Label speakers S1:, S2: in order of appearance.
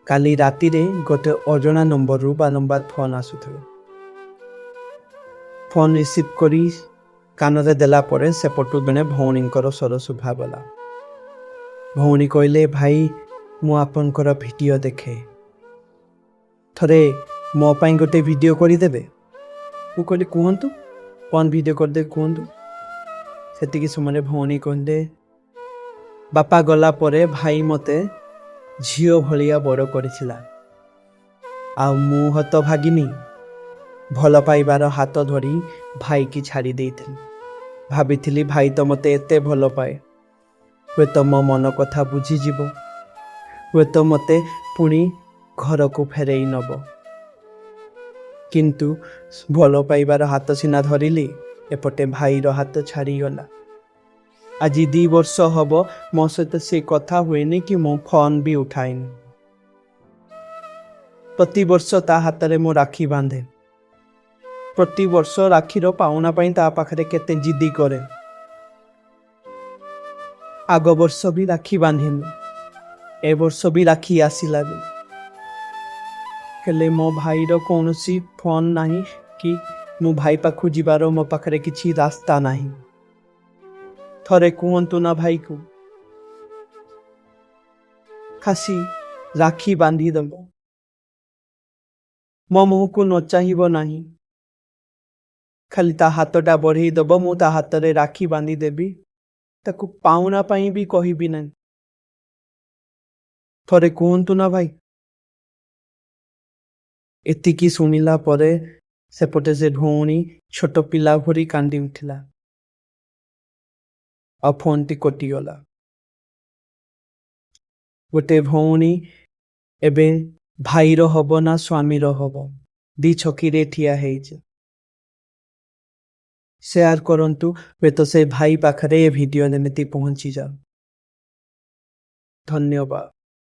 S1: କାଲି ରାତିରେ ଗୋଟେ ଅଜଣା ନମ୍ବରରୁ ବାରମ୍ବାର ଫୋନ୍ ଆସୁଥିଲା। ଫୋନ୍ ରିସିଭ୍ କରି କାନରେ ଦେଲା ପରେ ସେପଟୁ ଜଣେ ଭଉଣୀଙ୍କର ସ୍ୱର ଶୁଭାଗଲା। ଭଉଣୀ କହିଲେ, ଭାଇ ମୁଁ ଆପଣଙ୍କର ଭିଡ଼ିଓ ଦେଖେ, ଥରେ ମୋ ପାଇଁ ଗୋଟେ ଭିଡ଼ିଓ କରିଦେବେ? ମୁଁ କହିଲି କୁହନ୍ତୁ, କ'ଣ ଭିଡ଼ିଓ କରିଦେବେ କୁହନ୍ତୁ। ସେତିକି ସମୟରେ ଭଉଣୀ କହିଲେ, ବାପା ଗଲା ପରେ ଭାଇ ମୋତେ ଝିଅ ଭଳିଆ ବଡ଼ କରିଥିଲା, ଆଉ ମୁଁ ହତଭାଗିନୀ ଭଲ ପାଇବାର ହାତ ଧରି ଭାଇକି ଛାଡ଼ି ଦେଇଥିଲି। ଭାବିଥିଲି ଭାଇ ତ ମୋତେ ଏତେ ଭଲ ପାଏ, ହୁଏତ ମୋ ମନ କଥା ବୁଝିଯିବ, ହୁଏତ ମୋତେ ପୁଣି ଘରକୁ ଫେରେଇ ନେବ। କିନ୍ତୁ ଭଲ ପାଇବାର ହାତ ସିନା ଧରିଲି, ଏପଟେ ଭାଇର ହାତ ଛାଡ଼ିଗଲା। ଆଜି 2 ବର୍ଷ ହବ ମୋ ସହିତ ସେ କଥା ହୁଏନି କି ମୁଁ ଫୋନ୍ ବି ଉଠାଏନି। ପ୍ରତିବର୍ଷ ତା ହାତରେ ମୁଁ ରାକ୍ଷୀ ବାନ୍ଧେ, ପ୍ରତିବର୍ଷ ରାକ୍ଷୀର ପାଉଣା ପାଇଁ ତା ପାଖରେ କେତେ ଜିଦି କରେ। ଆଗ ବର୍ଷ ବି ରାକ୍ଷୀ ବାନ୍ଧିନି, ଏ ବର୍ଷ ବି ରାକ୍ଷୀ ଆସିଲାନି, ହେଲେ ମୋ ଭାଇର କୌଣସି ଫୋନ୍ ନାହିଁ କି ମୁଁ ଭାଇ ପାଖକୁ ଯିବାର ମୋ ପାଖରେ କିଛି ରାସ୍ତା ନାହିଁ। ଥରେ କୁହନ୍ତୁ ନା ଭାଇକୁ, ଖାସି ରାକ୍ଷୀ ବାନ୍ଧିଦେବ, ମୋ ମୁହଁକୁ ନ ଚାହିଁବ ନାହିଁ, ଖାଲି ତା ହାତଟା ବଢ଼େଇ ଦେବ, ମୁଁ ତା ହାତରେ ରାକ୍ଷୀ ବାନ୍ଧିଦେବି, ତାକୁ ପାଉଣା ପାଇଁ ବି କହିବି ନାହିଁ। ଥରେ କୁହନ୍ତୁ ନା ଭାଇ। ଏତିକି ଶୁଣିଲା ପରେ ସେପଟେ ସେ ଭଉଣୀ ଛୋଟ ପିଲା ଭଳି କାନ୍ଦି ଉଠିଲା, ଆଉ ଫୋନ୍ଟି କଟିଗଲା। ଗୋଟେ ଭଉଣୀ ଏବେ ଭାଇର ହବ ନା ସ୍ୱାମୀର ହବ, 2 ଛକିରେ ଠିଆ ହେଇଛି। ସେୟାର କରନ୍ତୁ, ହୁଏତ ସେ ଭାଇ ପାଖରେ ଏ ଭିଡ଼ିଓ ଯେମିତି ପହଞ୍ଚିଯାଉ। ଧନ୍ୟବାଦ।